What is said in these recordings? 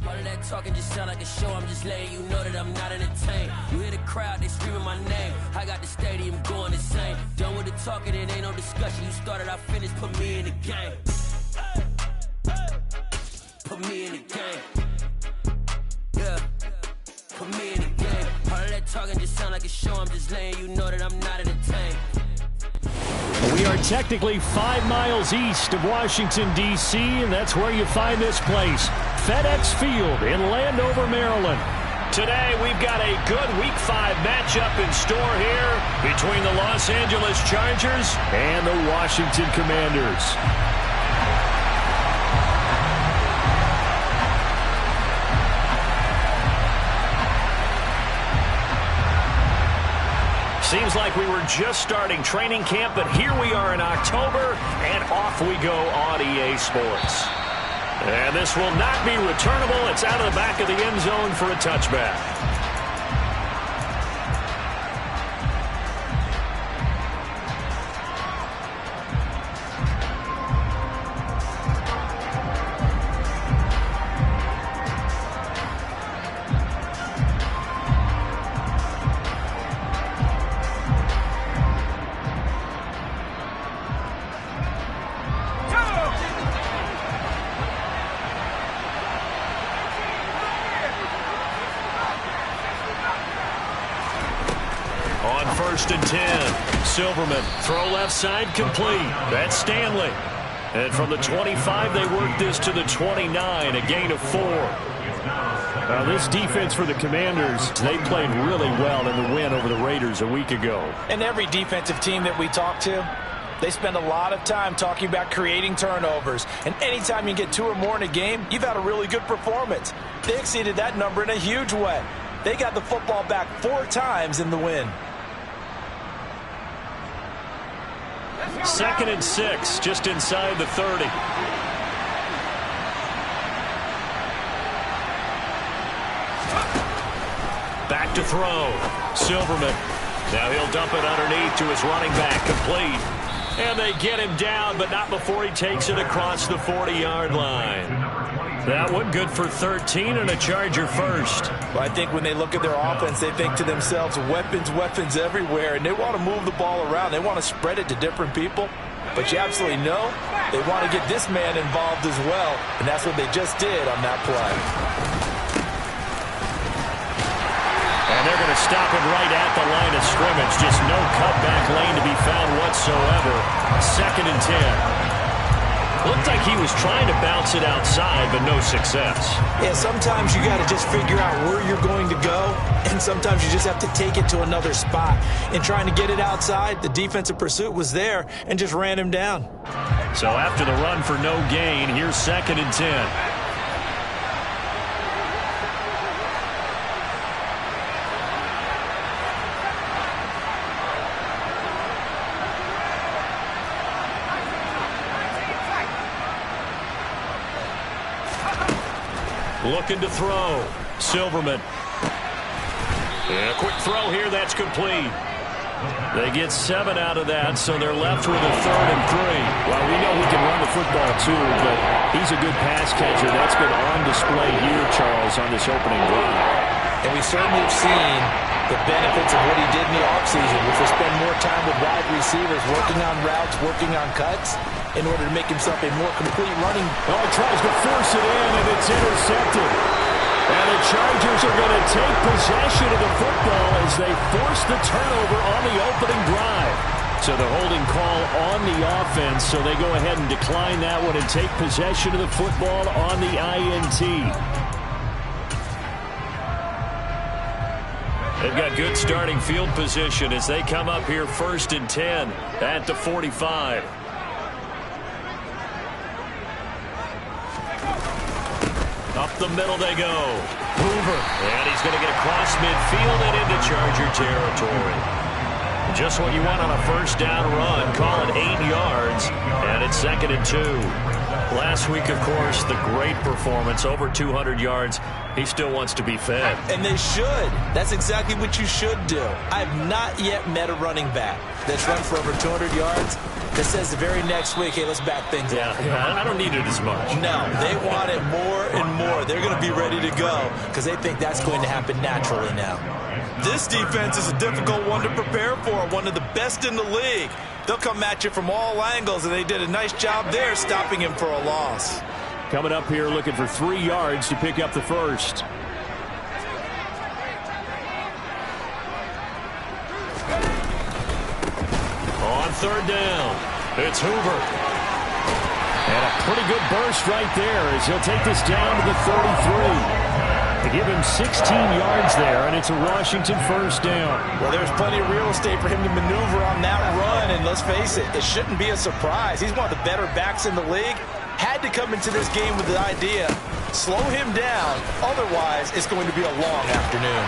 All of that talking just sound like a show. I'm just letting you know that I'm not entertained. You hear the crowd, they screaming my name. I got the stadium going insane. Done with the talking, it ain't no discussion. You started, I finished, put me in the game. Put me in the game. Yeah. Put me in the game. All of that talking just sound like a show. I'm just letting you know that I'm not entertained. We are technically 5 miles east of Washington, D.C., and that's where you find this place, FedEx Field in Landover, Maryland. Today, we've got a good Week 5 matchup in store here between the Los Angeles Chargers and the Washington Commanders. Seems like we were just starting training camp, but here we are in October, and off we go on EA Sports. And this will not be returnable. It's out of the back of the end zone for a touchback. First and 10. Silverman, throw left side, complete. That's Stanley. And from the 25, they work this to the 29, a gain of 4. Now, this defense for the Commanders, they played really well in the win over the Raiders a week ago. And every defensive team that we talk to, they spend a lot of time talking about creating turnovers. And anytime you get 2 or more in a game, you've had a really good performance. They exceeded that number in a huge way. They got the football back 4 times in the win. 2nd and 6, just inside the 30. Back to throw. Silverman. Now he'll dump it underneath to his running back, complete. And they get him down, but not before he takes it across the 40-yard line. That one good for 13 and a Charger first. Well, I think when they look at their offense, they think to themselves, weapons, weapons everywhere, and they want to move the ball around. They want to spread it to different people. But you absolutely know they want to get this man involved as well, and that's what they just did on that play. And they're going to stop him right at the line of scrimmage. Just no cutback lane to be found whatsoever. 2nd and 10. Looked like he was trying to bounce it outside, but no success. Yeah, sometimes you got to just figure out where you're going to go, and sometimes you just have to take it to another spot. In trying to get it outside, the defensive pursuit was there and just ran him down. So after the run for no gain, here's 2nd and 10. Looking to throw. Silverman. And a quick throw here. That's complete. They get 7 out of that, so they're left with a 3rd and 3. Well, we know he can run the football, too, but he's a good pass catcher. That's been on display here, Charles, on this opening drive. And we certainly have seen the benefits of what he did in the offseason, which was spend more time with wide receivers, working on routes, working on cuts, in order to make himself a more complete running. Oh, he tries to force it in, and it's intercepted. And the Chargers are going to take possession of the football as they force the turnover on the opening drive. So the holding call on the offense, so they go ahead and decline that one and take possession of the football on the INT. They've got good starting field position as they come up here 1st and 10 at the 45. Up the middle they go. Hoover. And he's going to get across midfield and into Charger territory. Just what you want on a first down run. Call it 8 yards, and it's 2nd and 2. Last week, of course, the great performance, over 200 yards. He still wants to be fed. And they should. That's exactly what you should do. I have not yet met a running back that's run for over 200 yards that says the very next week, hey, let's back things up. Yeah, I don't need it as much. No, they want it more and more. They're going to be ready to go because they think that's going to happen naturally now. This defense is a difficult one to prepare for, one of the best in the league. They'll come at you from all angles, and they did a nice job there stopping him for a loss. Coming up here looking for 3 yards to pick up the first. On 3rd down, it's Hoover. And a pretty good burst right there as he'll take this down to the 33. They give him 16 yards there, and it's a Washington first down. Well, there's plenty of real estate for him to maneuver on that run, and let's face it, it shouldn't be a surprise. He's one of the better backs in the league. Had to come into this game with the idea, slow him down, otherwise it's going to be a long afternoon.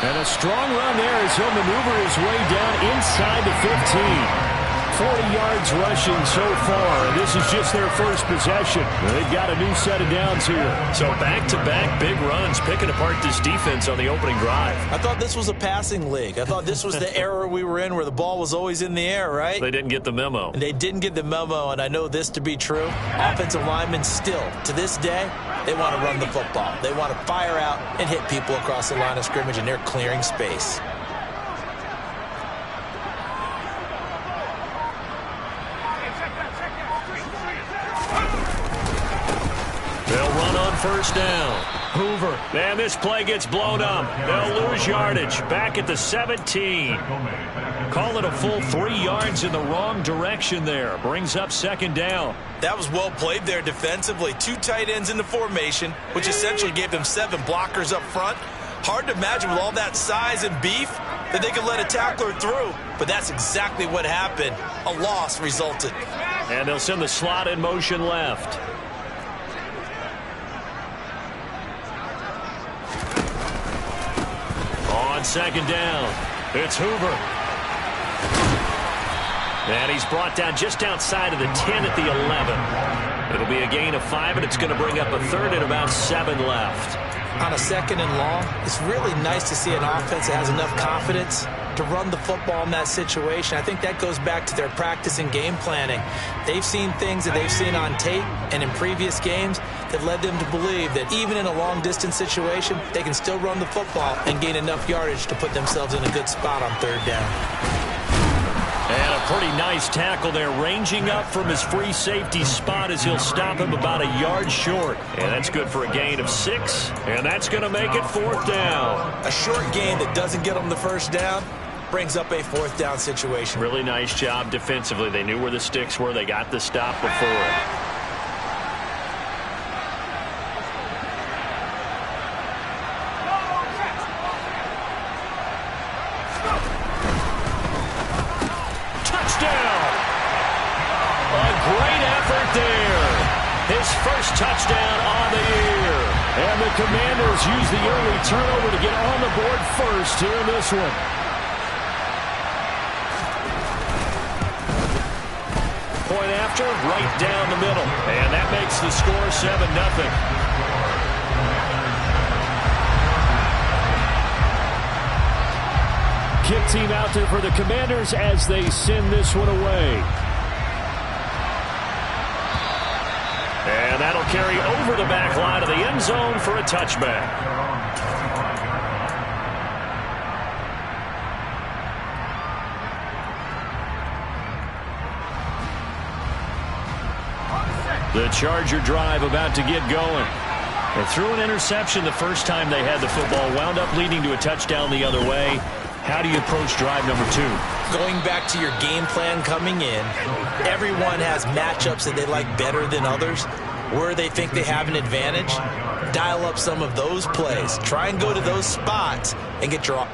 And a strong run there as he'll maneuver his way down inside the 15. 40 yards rushing so far, and this is just their first possession. They've got a new set of downs here. So back-to-back big runs, picking apart this defense on the opening drive. I thought this was a passing league. I thought this was the era we were in where the ball was always in the air, right? They didn't get the memo. And they didn't get the memo, and I know this to be true. Offensive linemen still, to this day, they want to run the football. They want to fire out and hit people across the line of scrimmage, and they're clearing space. They'll run on first down. Hoover. And this play gets blown up. They'll lose yardage. Back at the 17. Call it a full 3 yards in the wrong direction there. Brings up 2nd down. That was well played there defensively. 2 tight ends in the formation, which essentially gave them 7 blockers up front. Hard to imagine with all that size and beef that they could let a tackler through. But that's exactly what happened. A loss resulted. And they'll send the slot in motion left. On 2nd down, it's Hoover. And he's brought down just outside of the 10 at the 11. It'll be a gain of 5, and it's going to bring up a 3rd and about 7 left. On a 2nd and long, it's really nice to see an offense that has enough confidence to run the football in that situation. I think that goes back to their practice and game planning. They've seen things that they've seen on tape and in previous games that led them to believe that even in a long-distance situation, they can still run the football and gain enough yardage to put themselves in a good spot on 3rd down. And a pretty nice tackle there, ranging up from his free safety spot as he'll stop him about a yard short. And that's good for a gain of 6, and that's going to make it 4th down. A short gain that doesn't get them the first down brings up a 4th down situation. Really nice job defensively. They knew where the sticks were. They got the stop before it. Touchdown on the year. And the Commanders use the early turnover to get on the board first here in this one. Point after, right down the middle. And that makes the score 7-0. Kick team out there for the Commanders as they send this one away. And that'll carry over the back line of the end zone for a touchback. The Charger drive about to get going. They threw an interception the first time they had the football, wound up leading to a touchdown the other way. How do you approach drive number 2? Going back to your game plan coming in, everyone has matchups that they like better than others. Where they think they have an advantage, dial up some of those plays. Try and go to those spots and get your...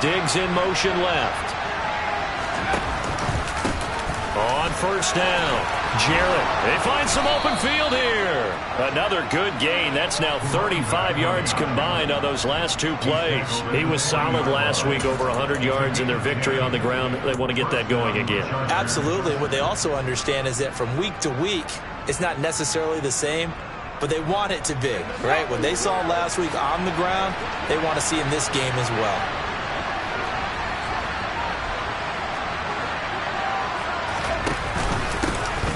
Diggs in motion left. On first down, Jarrett. They find some open field here. Another good gain. That's now 35 yards combined on those last two plays. He was solid last week, over 100 yards in their victory on the ground. They want to get that going again. Absolutely. What they also understand is that from week to week, it's not necessarily the same, but they want it to be, right? What they saw last week on the ground, they want to see in this game as well.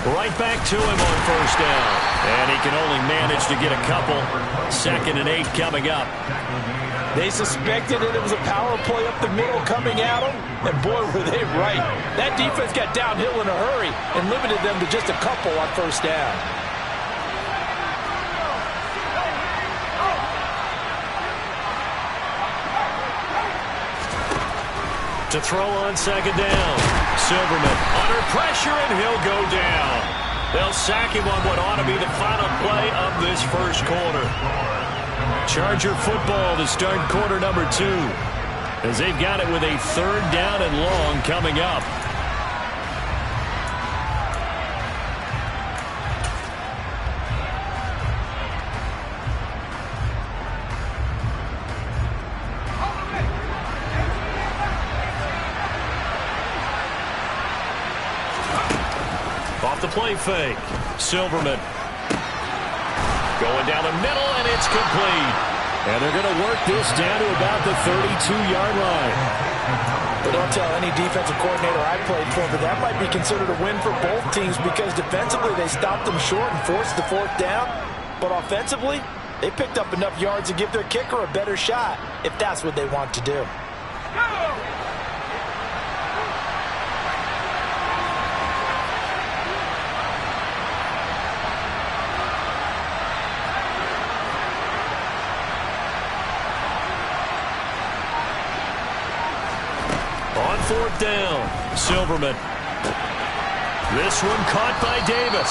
Right back to him on first down. And he can only manage to get a couple. 2nd and 8 coming up. They suspected that it was a power play up the middle coming at them, and boy, were they right. That defense got downhill in a hurry and limited them to just a couple on first down. To throw on 2nd down. Silverman under pressure, and he'll go down. They'll sack him on what ought to be the final play of this first quarter. Charger football to start quarter number 2, as they've got it with a 3rd down and long coming up. Off the play fake. Silverman going down the middle, and it's complete. And they're going to work this down to about the 32-yard line. But don't tell any defensive coordinator I played for, but that might be considered a win for both teams, because defensively they stopped them short and forced the 4th down. But offensively, they picked up enough yards to give their kicker a better shot, if that's what they want to do. On 4th down, Silverman. This one caught by Davis.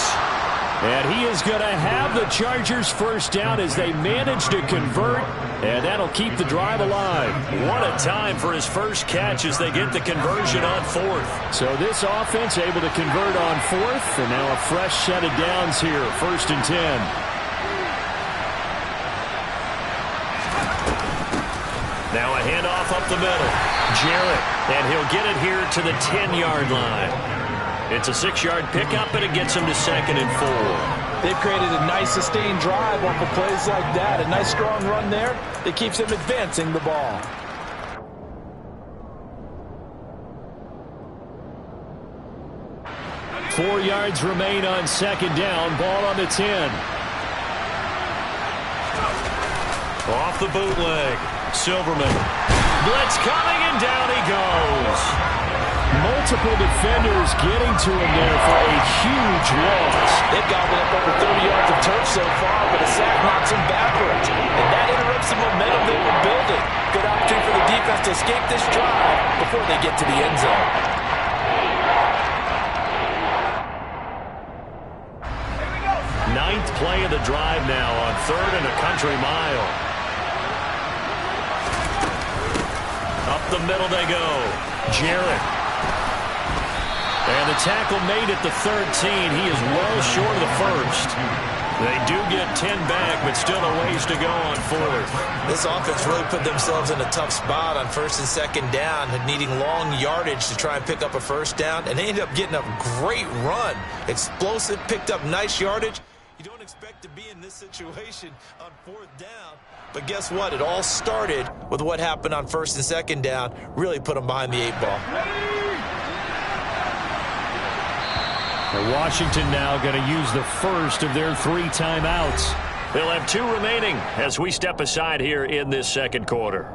And he is going to have the Chargers first down as they manage to convert, and that'll keep the drive alive. What a time for his first catch as they get the conversion on 4th. So this offense able to convert on 4th, and now a fresh set of downs here, 1st and 10. Now a handoff up the middle. Jarrett, and he'll get it here to the 10-yard line. It's a 6-yard pickup, and it gets him to 2nd and 4. They've created a nice sustained drive off of plays like that. A nice strong run there that keeps them advancing the ball. Four yards remain on 2nd down. Ball on the 10. Off the bootleg. Silverman. Blitz coming, and down he goes. Multiple defenders getting to him there for a huge loss. They've gobbled up over 30 yards of turf so far, but a sack knocks him backwards. And that interrupts the momentum they were building. Good opportunity for the defense to escape this drive before they get to the end zone. Ninth play of the drive now on 3rd and a country mile. Up the middle they go. Jarrett. And the tackle made at the 13. He is well short of the 1st. They do get 10 back, but still a ways to go on 4th. This offense really put themselves in a tough spot on 1st and 2nd down, needing long yardage to try and pick up a first down, and they ended up getting a great run. Explosive, picked up nice yardage. You don't expect to be in this situation on 4th down. But guess what? It all started with what happened on 1st and 2nd down. Really put them behind the 8 ball. And Washington now going to use the first of their 3 timeouts. They'll have 2 remaining as we step aside here in this 2nd quarter.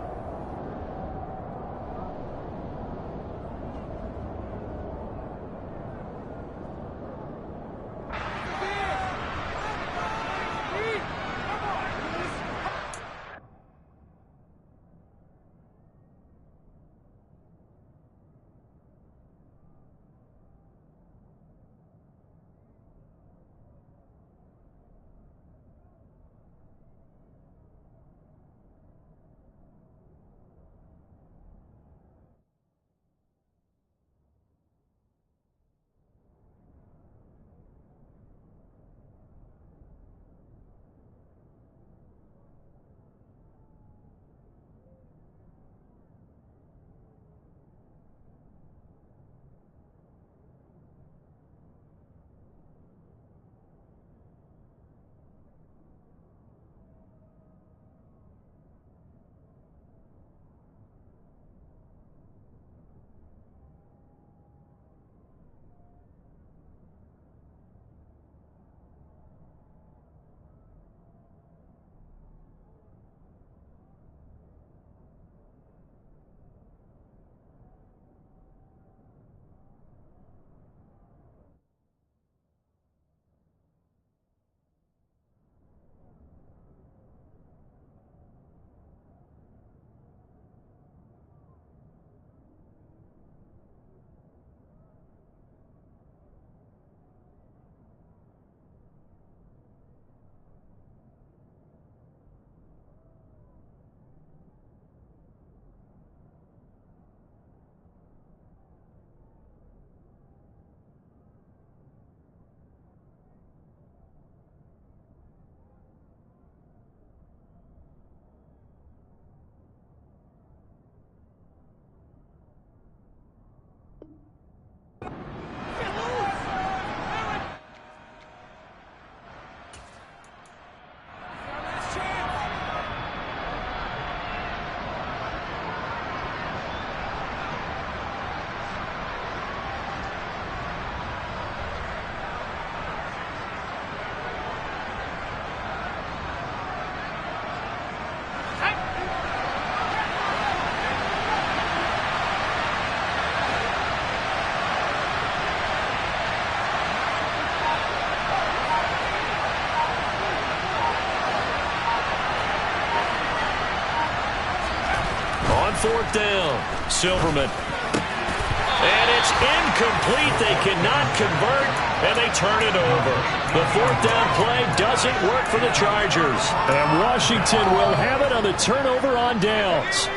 4th down. Silverman. And it's incomplete. They cannot convert, and they turn it over. The 4th down play doesn't work for the Chargers. And Washington will have it on the turnover on downs.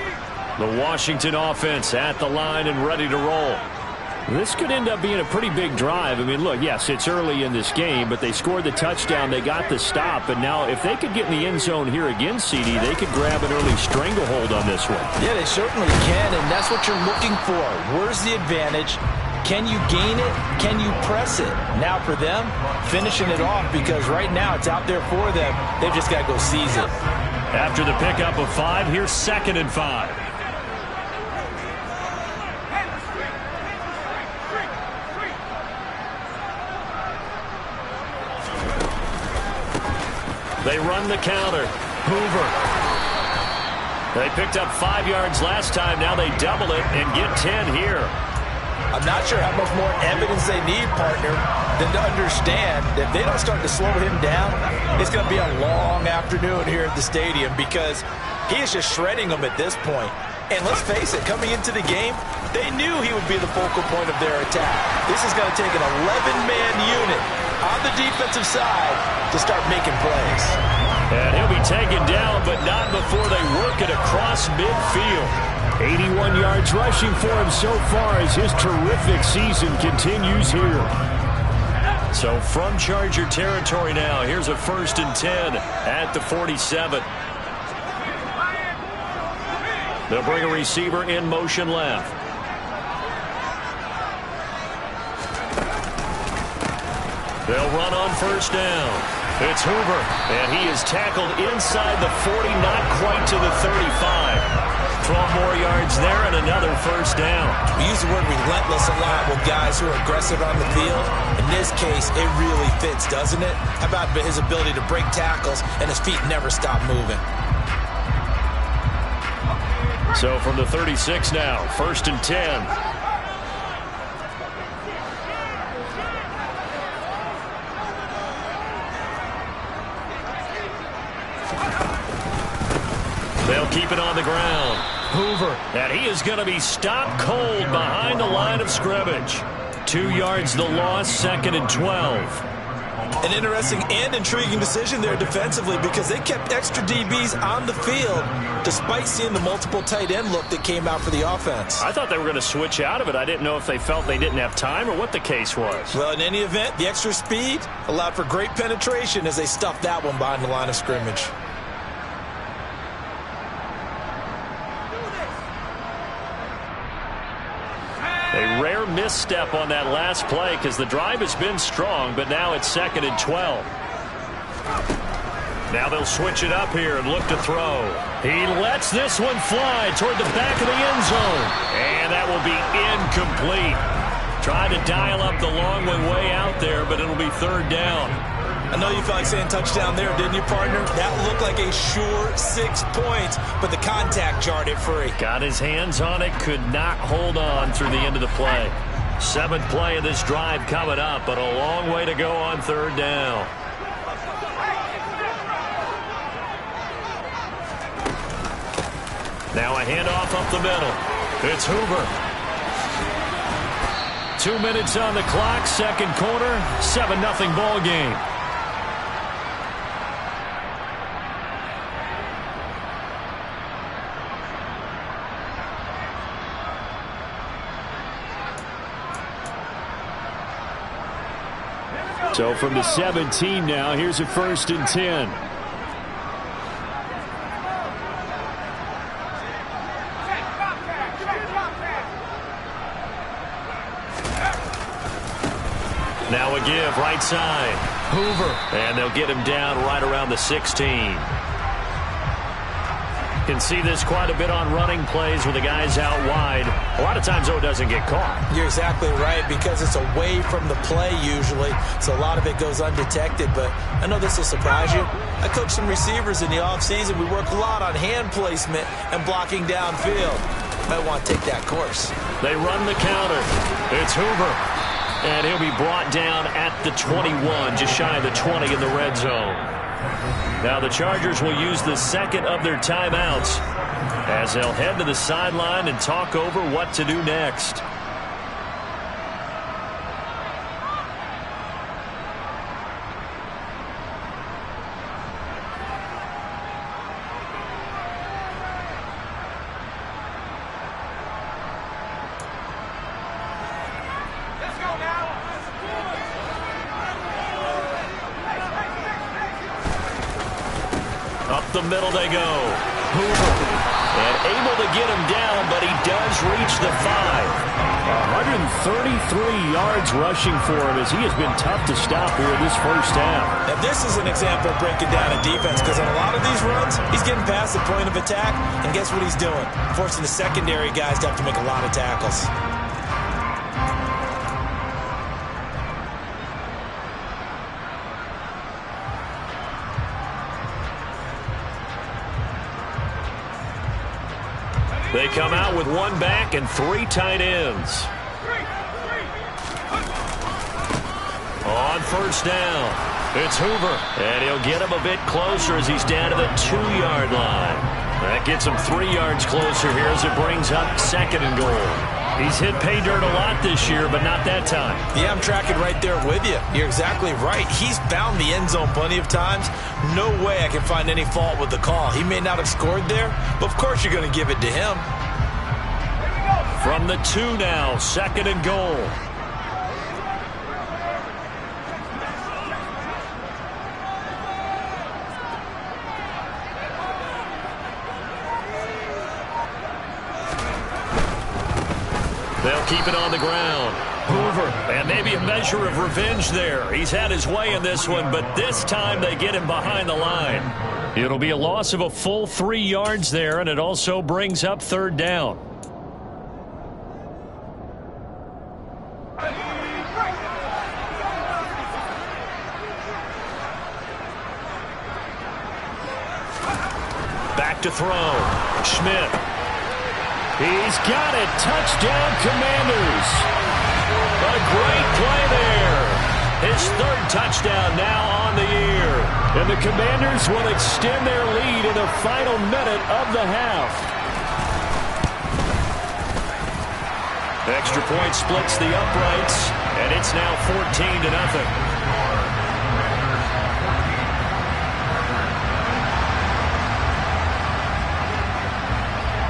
The Washington offense at the line and ready to roll. This could end up being a pretty big drive. I mean, look, yes, it's early in this game, but they scored the touchdown. They got the stop. And now if they could get in the end zone here again, CD, they could grab an early stranglehold on this one. Yeah, they certainly can, and that's what you're looking for. Where's the advantage? Can you gain it? Can you press it? Now for them, finishing it off, because right now it's out there for them. They've just got to go seize it. After the pickup of 5, here's 2nd and 5. They run the counter. Hoover. They picked up 5 yards last time. Now they double it and get 10 here. I'm not sure how much more evidence they need, partner, than to understand that if they don't start to slow him down, it's going to be a long afternoon here at the stadium, because he is just shredding them at this point. And let's face it, coming into the game, they knew he would be the focal point of their attack. This is going to take an 11-man unit on the defensive side to start making plays. And he'll be taken down, but not before they work it across midfield. 81 yards rushing for him so far as his terrific season continues here. So from Charger territory now, here's a 1st and 10 at the 47. They'll bring a receiver in motion left. They'll run on 1st down. It's Hoover, and he is tackled inside the 40, not quite to the 35. 12 more yards there and another 1st down. We use the word relentless a lot with guys who are aggressive on the field. In this case, it really fits, doesn't it? How about his ability to break tackles and his feet never stop moving? So from the 36 now, 1st and 10. They'll keep it on the ground. Hoover, and he is going to be stopped cold behind the line of scrimmage. 2 yards the loss, 2nd and 12. An interesting and intriguing decision there defensively, because they kept extra DBs on the field despite seeing the multiple tight end look that came out for the offense. I thought they were going to switch out of it. I didn't know if they felt they didn't have time or what the case was. Well, in any event, the extra speed allowed for great penetration as they stuffed that one behind the line of scrimmage. A rare misstep on that last play, because the drive has been strong, but now it's 2nd and 12. Now they'll switch it up here and look to throw. He lets this one fly toward the back of the end zone, and that will be incomplete. Tried to dial up the long one way out there, but it'll be 3rd down. I know you felt like saying touchdown there, didn't you, partner? That looked like a sure 6 points, but the contact jarred it free. Got his hands on it, could not hold on through the end of the play. 7th play of this drive coming up, but a long way to go on 3rd down. Now a handoff up the middle. It's Hoover. 2 minutes on the clock, 2nd quarter, 7-0 ball game. So from the 17 now, here's a 1st and 10. Now a give, right side. Hoover. And they'll get him down right around the 16. Can see this quite a bit on running plays with the guys out wide. A lot of times, though, it doesn't get caught. You're exactly right, because it's away from the play usually, so a lot of it goes undetected. But I know this will surprise you. I coach some receivers in the offseason. We work a lot on hand placement and blocking downfield. Might want to take that course. They run the counter. It's Hoover. And he'll be brought down at the 21, just shy of the 20 in the red zone. Now the Chargers will use the second of their timeouts as they'll head to the sideline and talk over what to do next. Up the middle they go. Hoover. And able to get him down, but he does reach the 5. 133 yards rushing for him as he has been tough to stop here in this first half. Now this is an example of breaking down a defense, because on a lot of these runs, he's getting past the point of attack, and guess what he's doing? Forcing the secondary guys to have to make a lot of tackles. They come out with one back and 3 tight ends. On first down, it's Hoover. And he'll get him a bit closer as he's down to the 2-yard line. That gets him 3 yards closer here as it brings up 2nd and goal. He's hit pay dirt a lot this year, but not that time. Yeah, I'm tracking right there with you. You're exactly right. He's found the end zone plenty of times. No way I can find any fault with the call. He may not have scored there, but of course you're going to give it to him. From the 2 now, 2nd and goal. They'll keep it on the ground. Hoover, and maybe a measure of revenge there. He's had his way in this one, but this time they get him behind the line. It'll be a loss of a full 3 yards there, and it also brings up 3rd down. Back to throw. Schmidt. He's got it. Touchdown, Commanders. A great play there. His 3rd touchdown now on the year. And the Commanders will extend their lead in the final minute of the half. Extra point splits the uprights, and it's now 14-0.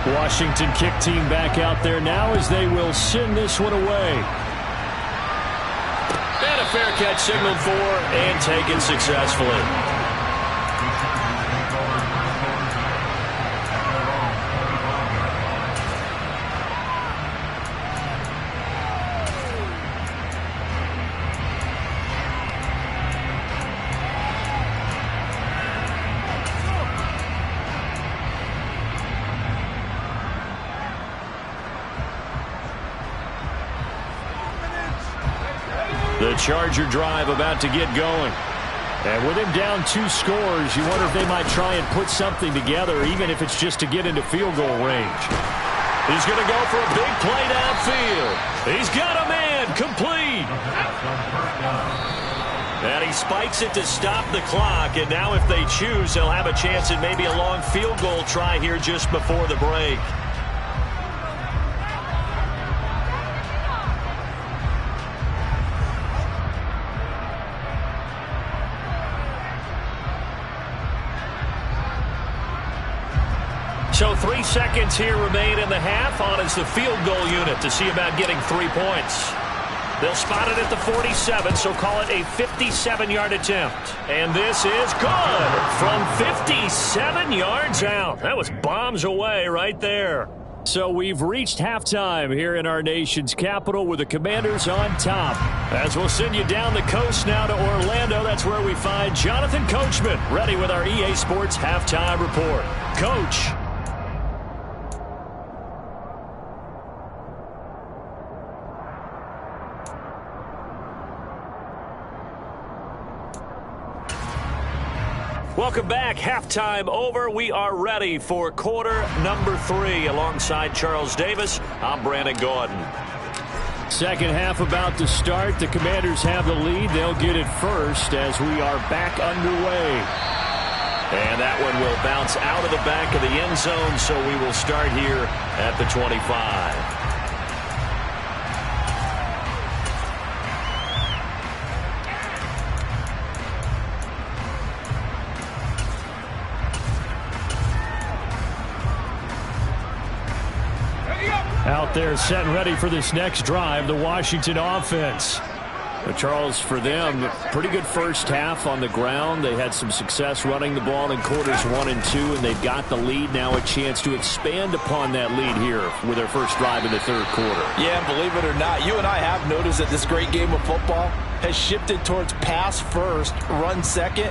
Washington kick team back out there now as they will send this one away. And a fair catch signaled for and taken successfully. The Charger drive about to get going. And with him down 2 scores, you wonder if they might try and put something together, even if it's just to get into field goal range. He's going to go for a big play downfield. He's got a man complete. And he spikes it to stop the clock. And now if they choose, they'll have a chance at maybe a long field goal try here just before the break. So 3 seconds here remain in the half. On is the field goal unit to see about getting 3 points. They'll spot it at the 47, so call it a 57-yard attempt. And this is good from 57 yards out. That was bombs away right there. So we've reached halftime here in our nation's capital with the Commanders on top. As we'll send you down the coast now to Orlando, that's where we find Jonathan Coachman ready with our EA Sports Halftime Report. Coach. Welcome back. Halftime over. We are ready for quarter number 3. Alongside Charles Davis, I'm Brandon Gordon. Second half about to start. The Commanders have the lead. They'll get it first as we are back underway. And that one will bounce out of the back of the end zone, so we will start here at the 25. Out there set and ready for this next drive, the Washington offense. But Charles, for them, pretty good first half on the ground. They had some success running the ball in quarters 1 and 2, and they've got the lead now, a chance to expand upon that lead here with their first drive in the third quarter. Yeah, and believe it or not, you and I have noticed that this great game of football has shifted towards pass first, run second.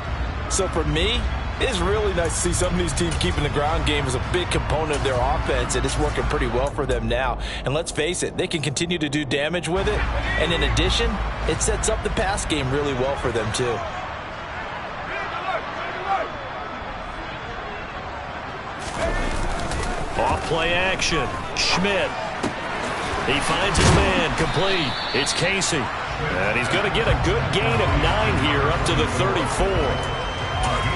So for me, it's really nice to see some of these teams keeping the ground game as a big component of their offense, and it's working pretty well for them now. And let's face it, they can continue to do damage with it. And in addition, it sets up the pass game really well for them too. Off play action. Schmidt. He finds his man, complete. It's Casey. And he's going to get a good gain of 9 here up to the 34.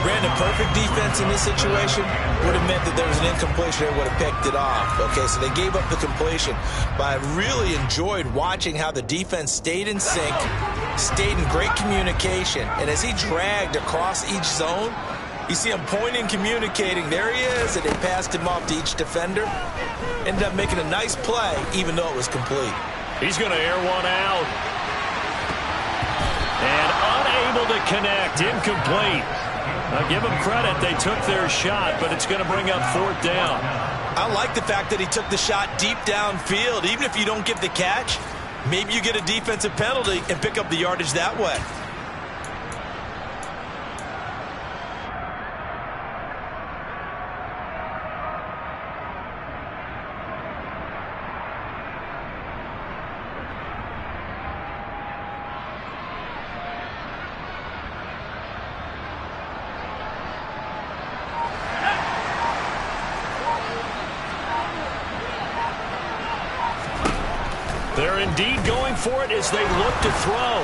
Brandon, perfect defense in this situation would have meant that there was an incompletion and would have picked it off. Okay, so they gave up the completion. But I really enjoyed watching how the defense stayed in sync, stayed in great communication. And as he dragged across each zone, you see him pointing, communicating. There he is, and they passed him off to each defender. Ended up making a nice play, even though it was complete. He's going to air one out. And unable to connect, incomplete. Now give them credit, they took their shot, but it's going to bring up 4th down. I like the fact that he took the shot deep downfield. Even if you don't get the catch, maybe you get a defensive penalty and pick up the yardage that way. They're indeed going for it as they look to throw.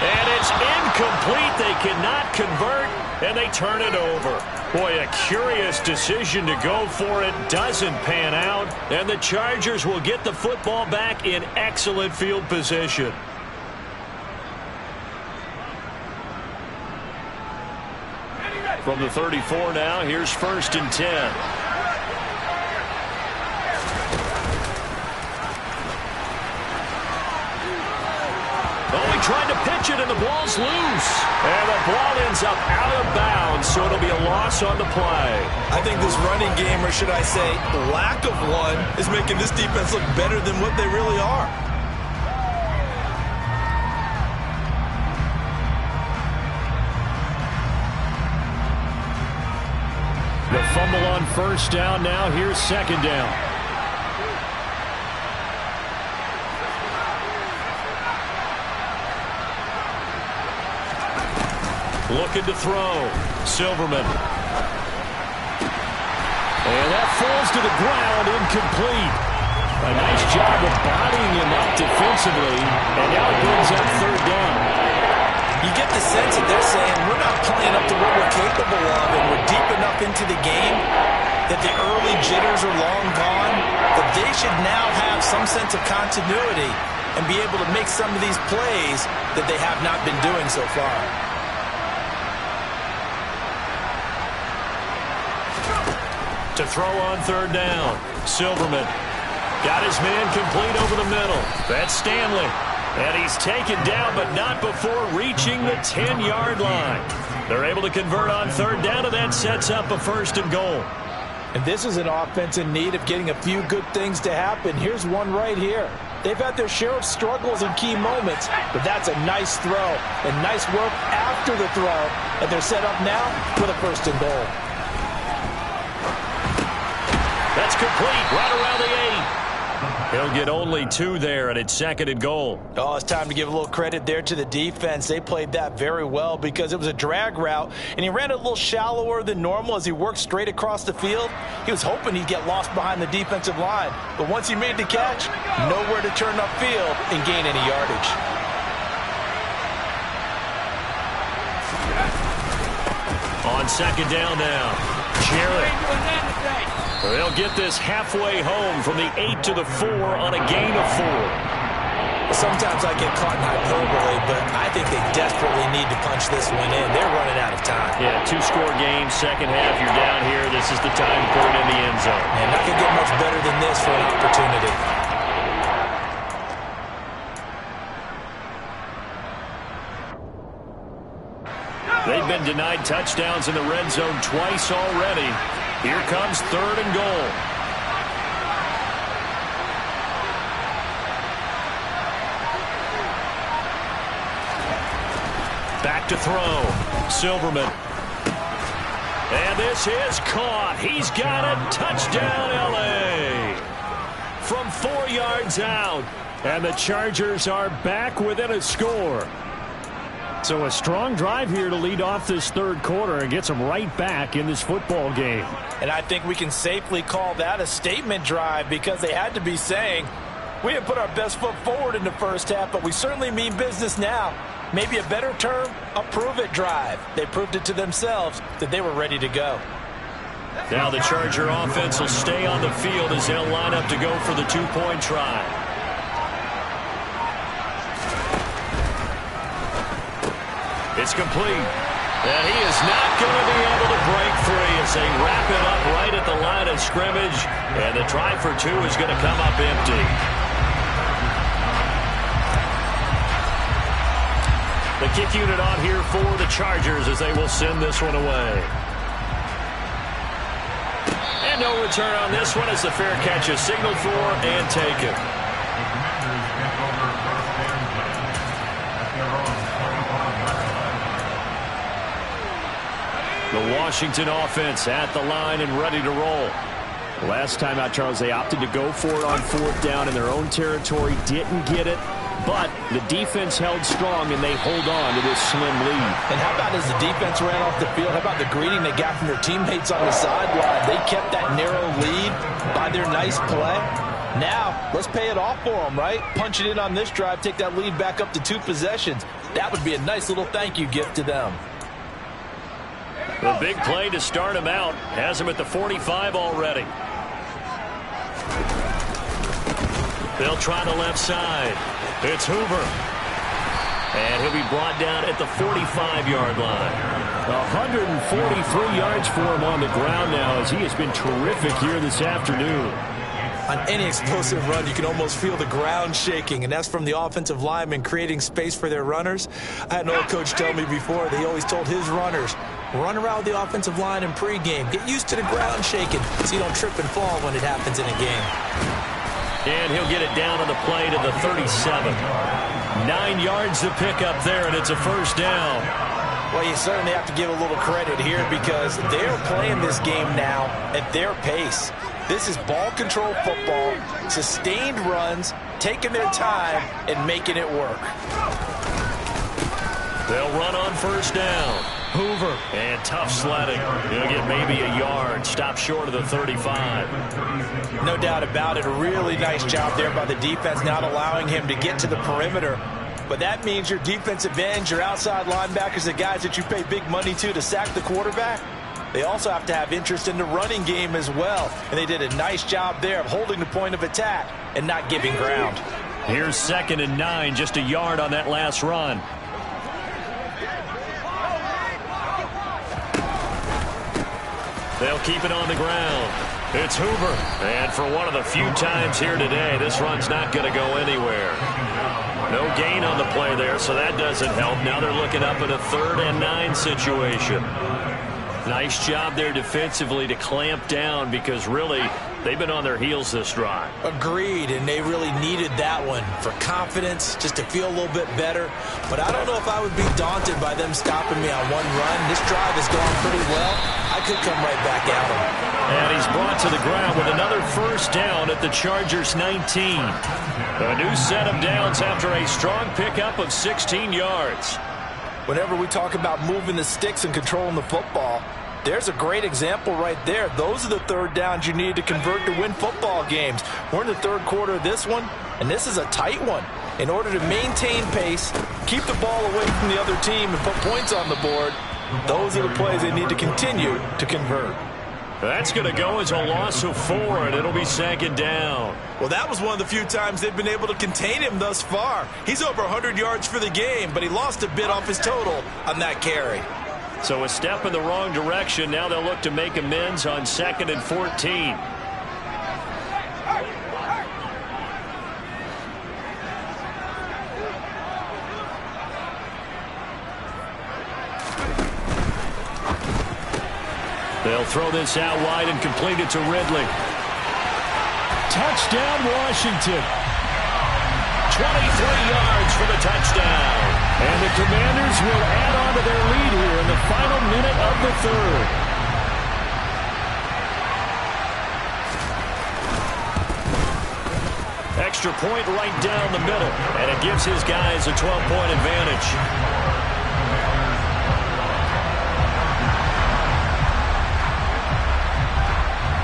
And it's incomplete. They cannot convert, and they turn it over. Boy, a curious decision to go for it. Doesn't pan out, and the Chargers will get the football back in excellent field position. From the 34 now, here's 1st and 10. Tried to pitch it, and the ball's loose. And the ball ends up out of bounds, so it'll be a loss on the play. I think this running game, or should I say lack of one, is making this defense look better than what they really are. The fumble on 1st down now. Here's 2nd down. Looking to throw. Silverman. And that falls to the ground, incomplete. A nice job of bodying him up defensively, and now it brings up 3rd down. You get the sense that they're saying we're not playing up to what we're capable of, and we're deep enough into the game that the early jitters are long gone, that they should now have some sense of continuity and be able to make some of these plays that they have not been doing so far. To throw on 3rd down. Silverman got his man complete over the middle. That's Stanley. And he's taken down, but not before reaching the 10-yard line. They're able to convert on 3rd down, and that sets up a 1st and goal. And this is an offense in need of getting a few good things to happen. Here's one right here. They've had their share of struggles in key moments, but that's a nice throw and nice work after the throw. And they're set up now with a 1st and goal. That's complete, right around the 8. He'll get only 2 there, and it's 2nd and goal. Oh, it's time to give a little credit there to the defense. They played that very well because it was a drag route, and he ran it a little shallower than normal as he worked straight across the field. He was hoping he'd get lost behind the defensive line, but once he made the catch, nowhere to turn upfield and gain any yardage. On second down now. Jarrett. They'll get this halfway home from the 8 to the 4 on a gain of 4. Sometimes I get caught in hyperbole, but I think they desperately need to punch this one in. They're running out of time. Yeah, 2-score game, second half, you're down here. This is the time to put it in the end zone. And not going to get much better than this for an opportunity. They've been denied touchdowns in the red zone twice already. Here comes 3rd and goal. Back to throw. Silverman. And this is caught. He's got it. Touchdown, L.A. From 4 yards out. And the Chargers are back within a score. So a strong drive here to lead off this third quarter and gets them right back in this football game. And I think we can safely call that a statement drive because they had to be saying, we didn't put our best foot forward in the first half, but we certainly mean business now. Maybe a better term, a prove-it drive. They proved it to themselves that they were ready to go. Now the Charger offense will stay on the field as they'll line up to go for the 2-point try. It's complete. And he is not going to be able to break free as they wrap it up right at the line of scrimmage. And the try for 2 is going to come up empty. The kick unit on here for the Chargers as they will send this one away. And no return on this one as the fair catch is signaled for and taken. The Washington offense at the line and ready to roll. Last time out, Charles, they opted to go for it on 4th down in their own territory. Didn't get it, but the defense held strong, and they hold on to this slim lead. And how about as the defense ran off the field, how about the greeting they got from their teammates on the sideline? They kept that narrow lead by their nice play. Now, let's pay it off for them, right? Punch it in on this drive, take that lead back up to 2 possessions. That would be a nice little thank you gift to them. The big play to start him out has him at the 45 already. They'll try the left side. It's Hoover. And he'll be brought down at the 45-yard line. 143 yards for him on the ground now as he has been terrific here this afternoon. On any explosive run, you can almost feel the ground shaking, and that's from the offensive linemen creating space for their runners. I had an old coach tell me before, they always told his runners, run around the offensive line in pregame. Get used to the ground shaking so you don't trip and fall when it happens in a game. And he'll get it down on the play to the 37. 9 yards to pick up there, and it's a first down. Well, you certainly have to give a little credit here because they're playing this game now at their pace. This is ball control football, sustained runs, taking their time and making it work. They'll run on first down. Hoover. And tough sledding. He'll get maybe a yard. Stop short of the 35. No doubt about it. A really nice job there by the defense, not allowing him to get to the perimeter. But that means your defensive ends, your outside linebackers, the guys that you pay big money to sack the quarterback, they also have to have interest in the running game as well. And they did a nice job there of holding the point of attack and not giving ground. Here's 2nd and 9, just a yard on that last run. They'll keep it on the ground. It's Hoover. And for one of the few times here today, this run's not going to go anywhere. No gain on the play there, so that doesn't help. Now they're looking up at a 3rd and 9 situation. Nice job there defensively to clamp down because really they've been on their heels this drive. Agreed, and they really needed that one for confidence, just to feel a little bit better. But I don't know if I would be daunted by them stopping me on one run. This drive has gone pretty well. I could come right back at him. And he's brought to the ground with another first down at the Chargers 19. A new set of downs after a strong pickup of 16 yards. Whenever we talk about moving the sticks and controlling the football, there's a great example right there. Those are the third downs you need to convert to win football games. We're in the third quarter of this one, and this is a tight one. In order to maintain pace, keep the ball away from the other team, and put points on the board, Those are the plays they need to continue to convert. That's going to go as a loss of 4, and it'll be second down. Well, that was one of the few times they've been able to contain him thus far. He's over 100 yards for the game, but he lost a bit off his total on that carry. So a step in the wrong direction. Now they'll look to make amends on 2nd and 14. They'll throw this out wide and complete it to Ridley. Touchdown, Washington. 23 yards for the touchdown. And the Commanders will add on to their lead here in the final minute of the third. Extra point right down the middle, and it gives his guys a 12-point advantage.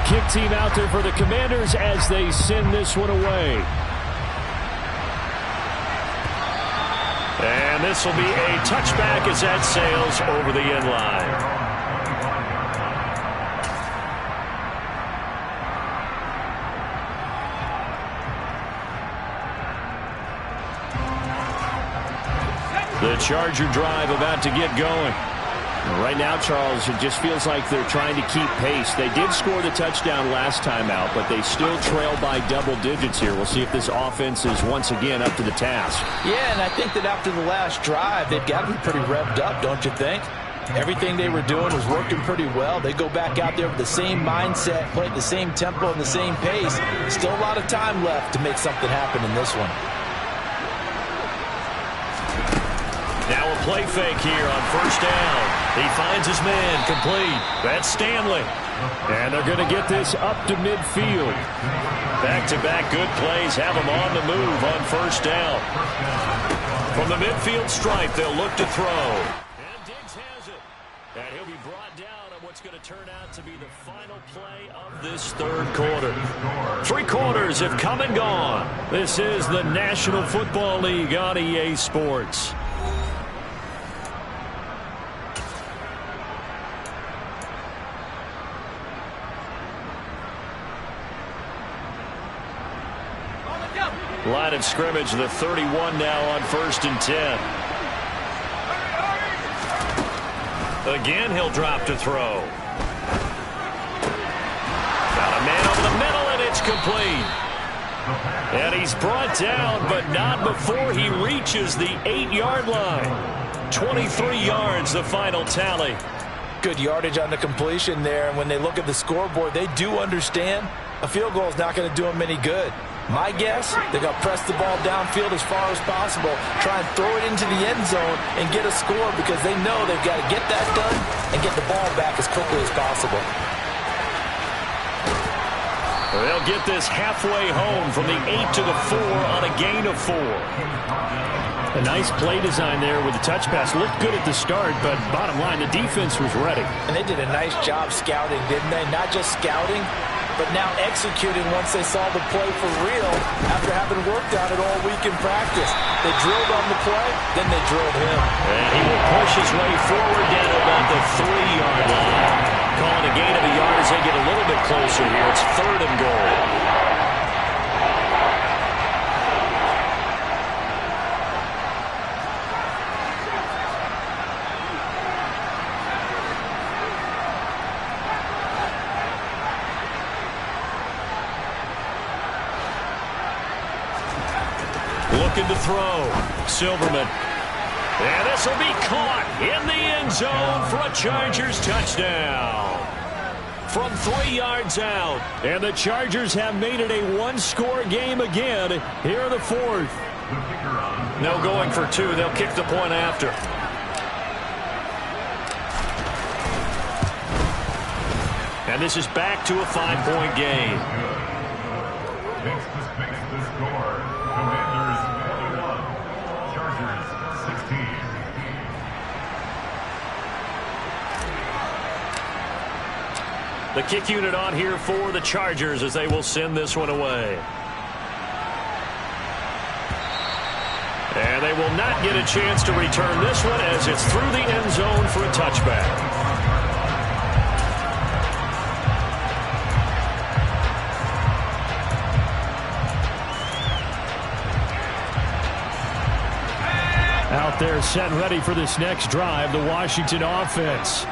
Kick team out there for the Commanders as they send this one away. And this will be a touchback as that sails over the end line. The Charger drive about to get going. Right now, Charles, it just feels like they're trying to keep pace. They did score the touchdown last time out, but they still trail by double digits here. We'll see if this offense is once again up to the task. Yeah, and I think that after the last drive, they've got to be pretty revved up, don't you think? Everything they were doing was working pretty well. They go back out there with the same mindset, play at the same tempo and the same pace. Still a lot of time left to make something happen in this one. Now a play fake here on first down. He finds his man complete. That's Stanley. And they're going to get this up to midfield. Back-to-back good plays have them on the move on first down. From the midfield stripe, they'll look to throw. And Diggs has it. And he'll be brought down on what's going to turn out to be the final play of this third quarter. 3 quarters have come and gone. This is the National Football League on EA Sports. Line of scrimmage, the 31 now on 1st and 10. Again, he'll drop to throw. Got a man over the middle, and it's complete. And he's brought down, but not before he reaches the 8-yard line. 23 yards, the final tally. Good yardage on the completion there, and when they look at the scoreboard, they do understand a field goal is not going to do them any good. My guess, they're going to press the ball downfield as far as possible, try and throw it into the end zone and get a score because they know they've got to get that done and get the ball back as quickly as possible. They'll get this halfway home from the 8 to the 4 on a gain of 4. A nice play design there with the touch pass. Looked good at the start, but bottom line, the defense was ready. And they did a nice job scouting, didn't they? Not just scouting, but now executing once they saw the play for real after having worked on it all week in practice. They drilled on the play, then they drilled him. And he will push his way forward down about the 3-yard line. Calling a gain of a yard as they get a little bit closer here. It's 3rd and goal. Looking to throw. Silverman. And this will be caught in the end zone for a Chargers touchdown. From 3 yards out. And the Chargers have made it a 1-score game again here in the 4th. No going for 2. They'll kick the point after. And this is back to a 5-point game. Makes the score. Commanders 21, Chargers 16. The kick unit on here for the Chargers as they will send this one away. And they will not get a chance to return this one as it's through the end zone for a touchback. Out there set ready for this next drive, the Washington offense.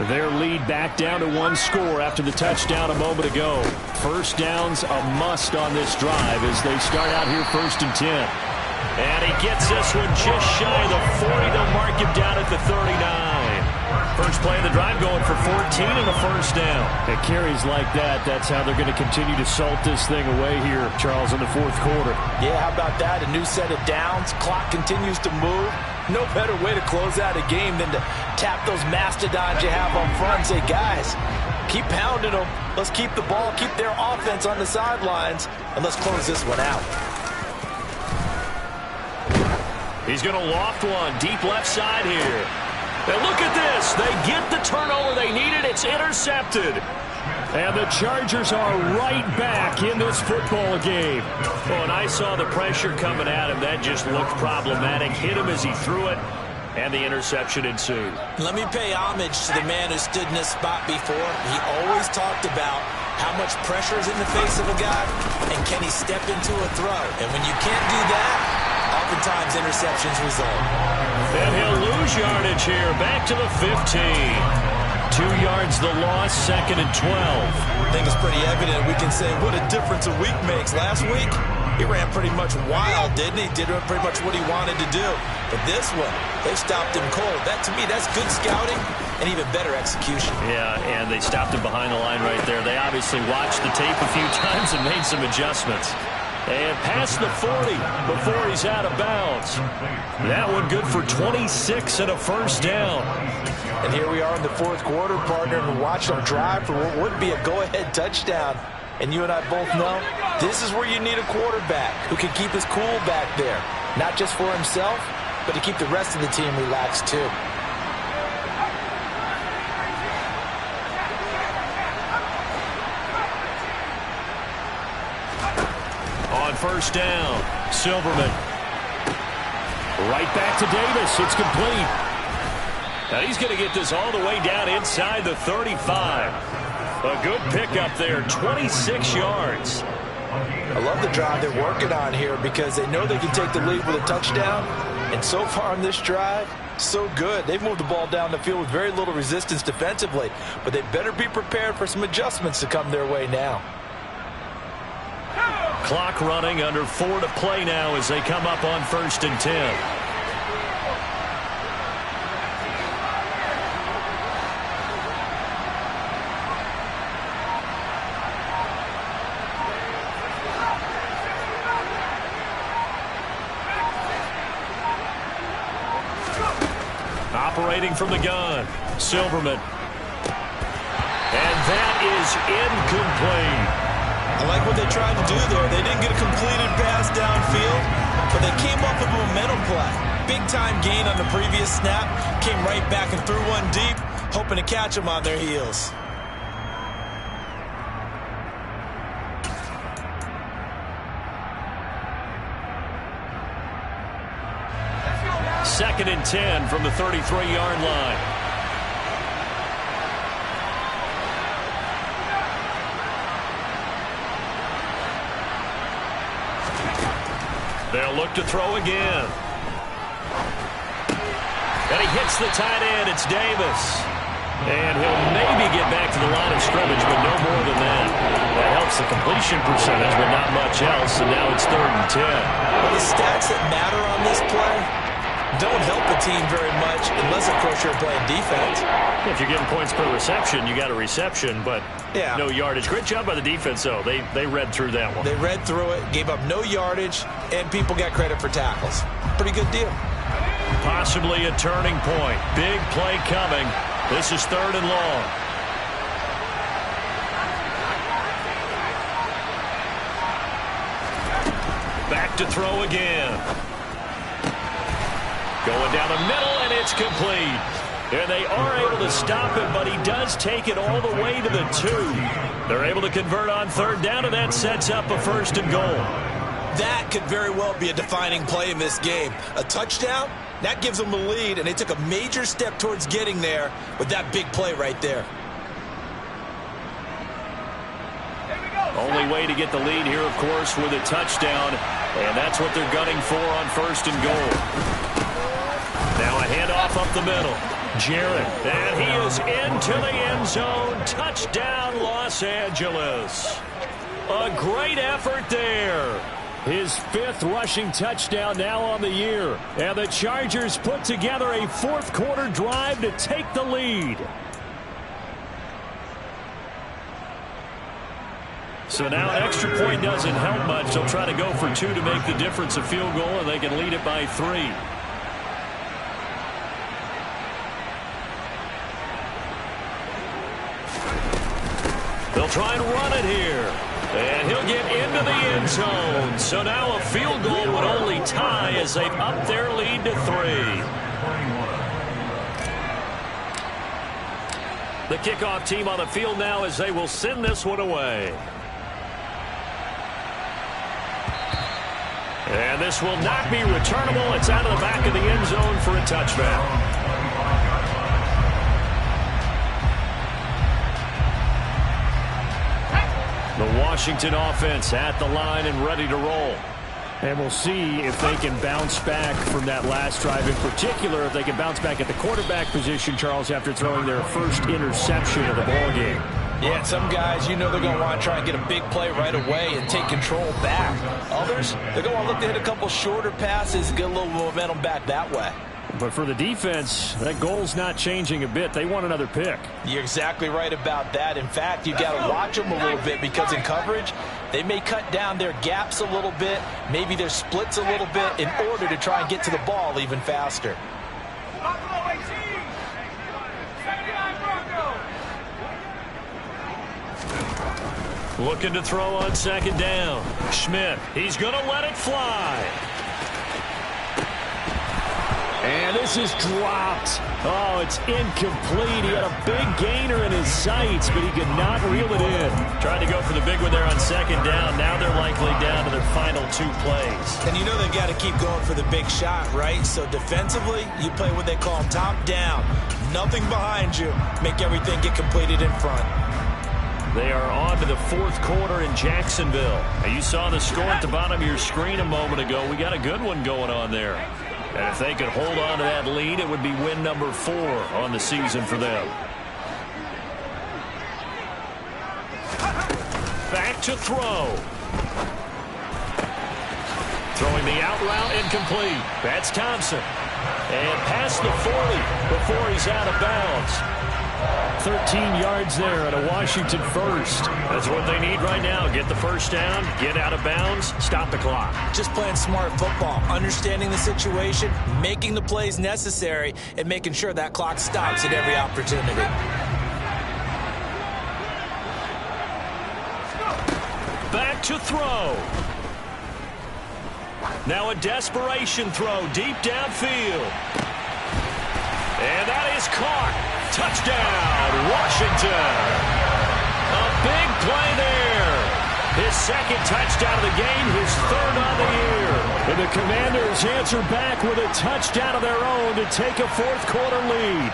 Their lead back down to one score after the touchdown a moment ago. First down's a must on this drive as they start out here 1st and 10. And he gets this one just shy of the 40. They'll mark him down at the 39. First play of the drive going for 14 and a first down. It carries like that. That's how they're going to continue to salt this thing away here, Charles, in the 4th quarter. Yeah, how about that? A new set of downs. Clock continues to move. No better way to close out a game than to tap those mastodons you have up front and say, guys, keep pounding them. Let's keep the ball, keep their offense on the sidelines, and let's close this one out. He's going to loft one deep left side here. And look at this. They get the turnover they needed. It's intercepted. And the Chargers are right back in this football game. Oh, and I saw the pressure coming at him. That just looked problematic. Hit him as he threw it, and the interception ensued. Let me pay homage to the man who stood in this spot before. He always talked about how much pressure is in the face of a guy, and can he step into a throw. And when you can't do that, oftentimes interceptions result. And he'll lose yardage here. Back to the 15. 2 yards the loss, 2nd and 12. I think it's pretty evident. We can say what a difference a week makes. Last week, he ran pretty much wild, didn't he? Did pretty much what he wanted to do. But this one, they stopped him cold. That, to me, that's good scouting and even better execution. Yeah, and they stopped him behind the line right there. They obviously watched the tape a few times and made some adjustments. And past the 40 before he's out of bounds. That one good for 26 and a first down. And here we are in the 4th quarter, partner, and watch them drive for what would be a go-ahead touchdown. And you and I both know this is where you need a quarterback who can keep his cool back there. Not just for himself, but to keep the rest of the team relaxed too. On first down, Silverman. Right back to Davis. It's complete. Now he's going to get this all the way down inside the 35. A good pickup there, 26 yards. I love the drive they're working on here because they know they can take the lead with a touchdown. And so far on this drive, so good. They've moved the ball down the field with very little resistance defensively. But they better be prepared for some adjustments to come their way now. Clock running, under 4 to play now as they come up on 1st and 10. Operating from the gun, Silverman. And that is incomplete. I like what they tried to do there. They didn't get a completed pass downfield, but they came up with a momentum play. Big-time gain on the previous snap. Came right back and threw one deep, hoping to catch them on their heels. Second and 10 from the 33-yard line. They'll look to throw again. And he hits the tight end. It's Davis. And he'll maybe get back to the line of scrimmage, but no more than that. That helps the completion percentage, but not much else. And now it's 3rd and 10. Well, the stats that matter on this play don't help the team very much unless, of course, you're playing defense. If you're getting points per reception, you got a reception, but no yardage. Great job by the defense, though. They read through that one. They read through it, gave up no yardage, and people got credit for tackles. Pretty good deal. Possibly a turning point. Big play coming. This is 3rd and long. Back to throw again. Going down the middle, and it's complete. And they are able to stop him, but he does take it all the way to the 2. They're able to convert on 3rd down, and that sets up a 1st and goal. That could very well be a defining play in this game. A touchdown, that gives them a lead, and they took a major step towards getting there with that big play right there. Only way to get the lead here, of course, with a touchdown, and that's what they're gunning for on 1st and goal. Now a handoff up the middle. Jarrett, and he is into the end zone. Touchdown, Los Angeles. A great effort there. His 5th rushing touchdown now on the year. And the Chargers put together a 4th quarter drive to take the lead. So now an extra point doesn't help much. They'll try to go for 2 to make the difference a field goal, and they can lead it by 3. They'll try and run it here. And he'll get into the end zone. So now a field goal would only tie as they've upped their lead to 3. The kickoff team on the field now as they will send this one away. And this will not be returnable. It's out of the back of the end zone for a touchback. The Washington offense at the line and ready to roll. And we'll see if they can bounce back from that last drive in particular, if they can bounce back at the quarterback position, Charles, after throwing their first interception of the ballgame. Yeah, some guys, you know they're going to want to try and get a big play right away and take control back. Others, they're going to want to look to hit a couple shorter passes, get a little momentum back that way. But for the defense, that goal's not changing a bit. They want another pick. You're exactly right about that. In fact, you've got to watch them a little bit because in coverage, they may cut down their gaps a little bit, maybe their splits a little bit in order to try and get to the ball even faster. Looking to throw on 2nd down. Schmidt, he's going to let it fly. And this is dropped. Oh, it's incomplete. He had a big gainer in his sights, but he could not reel it in. Tried to go for the big one there on 2nd down. Now they're likely down to their final 2 plays. And you know they've got to keep going for the big shot, right? So defensively, you play what they call top down. Nothing behind you. Make everything get completed in front. They are on to the 4th quarter in Jacksonville. And you saw the score at the bottom of your screen a moment ago. We got a good one going on there. And if they could hold on to that lead, it would be win number 4 on the season for them. Back to throw. Throwing the out route incomplete. That's Thompson. And past the 40 before he's out of bounds. 13 yards there at a Washington first. That's what they need right now. Get the first down, get out of bounds, stop the clock. Just playing smart football, understanding the situation, making the plays necessary, and making sure that clock stops at every opportunity. Back to throw. Now a desperation throw deep downfield. And that is caught. Touchdown, Washington. A big play there. His 2nd touchdown of the game, his 3rd on the year. And the Commanders answer back with a touchdown of their own to take a 4th quarter lead.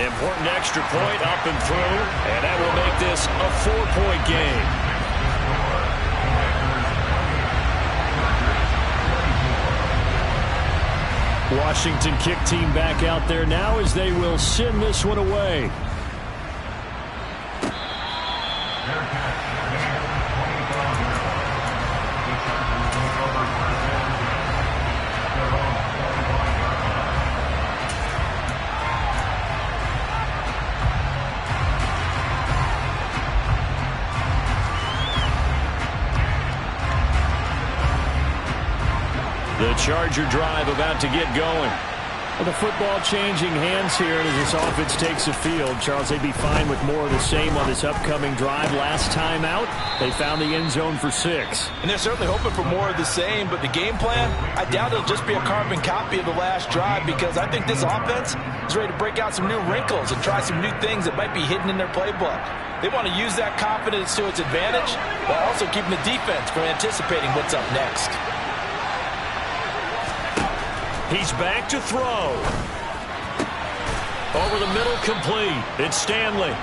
Important extra point up and through, and that will make this a 4-point game. Washington kick team back out there now as they will send this one away. The Charger drive about to get going. Well, the football changing hands here as this offense takes the field. Charles, they'd be fine with more of the same on this upcoming drive. Last time out, they found the end zone for 6. And they're certainly hoping for more of the same, but the game plan, I doubt it'll just be a carbon copy of the last drive, because I think this offense is ready to break out some new wrinkles and try some new things that might be hidden in their playbook. They want to use that confidence to its advantage while also keeping the defense from anticipating what's up next. He's back to throw. Over the middle, complete. It's Stanley.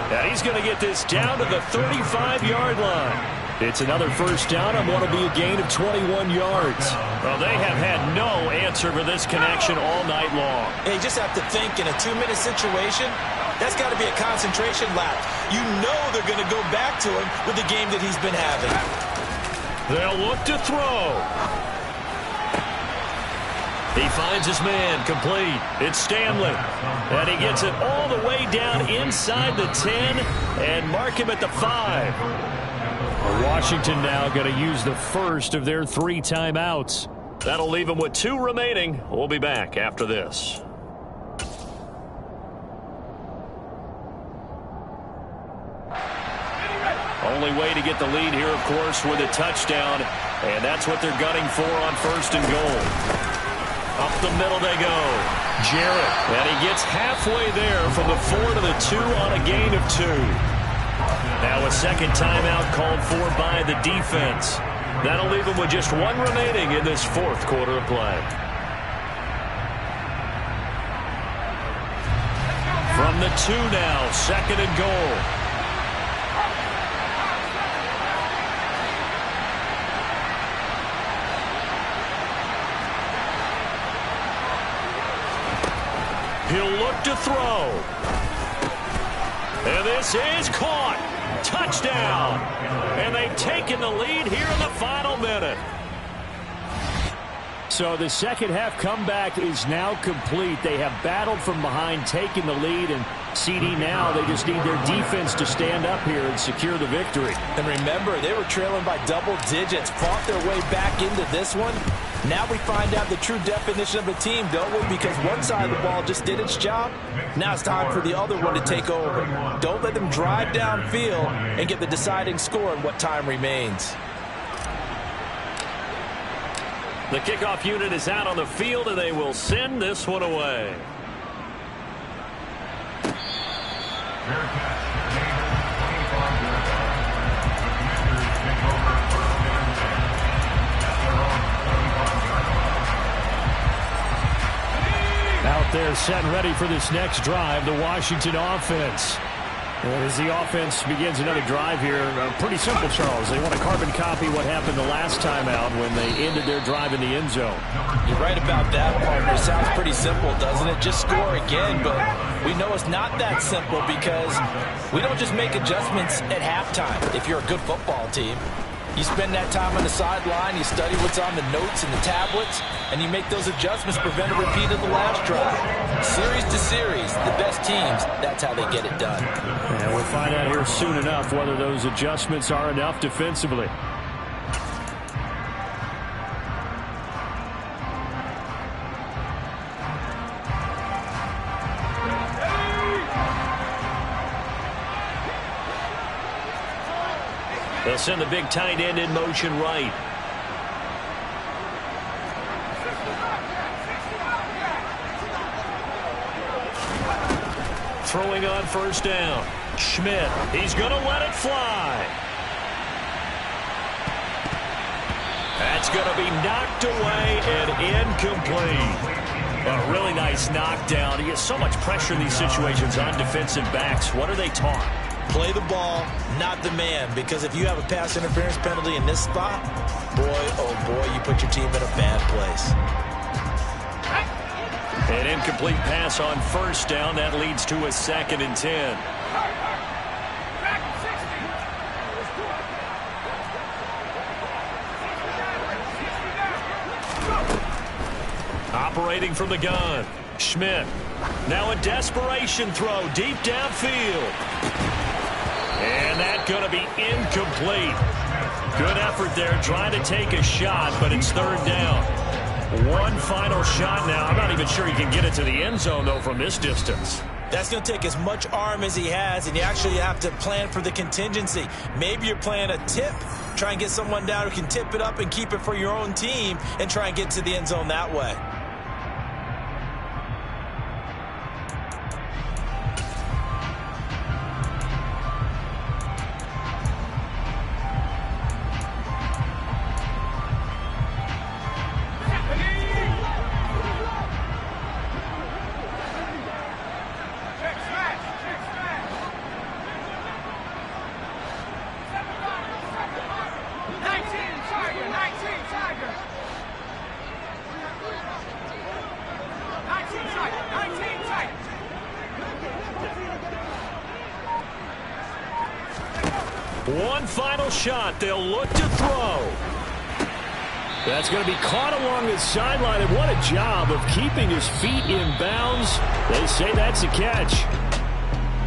Now he's going to get this down to the 35-yard line. It's another first down on what will be a gain of 21 yards. Well, they have had no answer for this connection all night long. Yeah, you just have to think in a 2-minute situation, that's got to be a concentration lapse. You know they're going to go back to him with the game that he's been having. They'll look to throw. He finds his man, complete. It's Stanley. And he gets it all the way down inside the 10 and mark him at the 5. Washington now going to use the first of their 3 timeouts. That'll leave them with 2 remaining. We'll be back after this. Only way to get the lead here, of course, with a touchdown. And that's what they're gunning for on 1st and goal. Up the middle they go. Jarrett. And he gets halfway there from the 4 to the 2 on a gain of 2. Now a second timeout called for by the defense. That'll leave them with just 1 remaining in this 4th quarter of play. From the 2 now, 2nd and goal. He'll look to throw. And this is caught. Touchdown. And they've taken the lead here in the final minute. So the second half comeback is now complete. They have battled from behind, taking the lead, and CD now, they just need their defense to stand up here and secure the victory. And remember, they were trailing by double digits, fought their way back into this one. Now we find out the true definition of a team, don't we? Because one side of the ball just did its job. Now it's time for the other one to take over. Don't let them drive downfield and get the deciding score in what time remains. The kickoff unit is out on the field, and they will send this one away. Out there set and ready for this next drive, the Washington offense. And as the offense begins another drive here, pretty simple, Charles. They want to carbon copy what happened the last time out when they ended their drive in the end zone. You're right about that, partner. It sounds pretty simple, doesn't it? Just score again, but we know it's not that simple because we don't just make adjustments at halftime if you're a good football team. You spend that time on the sideline, you study what's on the notes and the tablets, and you make those adjustments, prevent a repeat of the last drive. Series to series, the best teams, that's how they get it done. And we'll find out here soon enough whether those adjustments are enough defensively. They'll send the big tight end in motion right. Throwing on 1st down. Schmidt, he's going to let it fly. That's going to be knocked away and incomplete. A really nice knockdown. He gets so much pressure in these situations on defensive backs. What are they taught? Play the ball, not the man, because if you have a pass interference penalty in this spot, boy, oh boy, you put your team in a bad place. An incomplete pass on 1st down. That leads to a 2nd and 10. Operating from the gun, Schmidt. Now a desperation throw deep downfield. And that's going to be incomplete. Good effort there trying to take a shot, but it's 3rd down. One final shot now. I'm not even sure he can get it to the end zone, though, from this distance. That's going to take as much arm as he has, and you actually have to plan for the contingency. Maybe you're playing a tip. Try and get someone down who can tip it up and keep it for your own team and try and get to the end zone that way. One final shot. They'll look to throw. That's going to be caught along the sideline, and what a job of keeping his feet in bounds. They say that's a catch.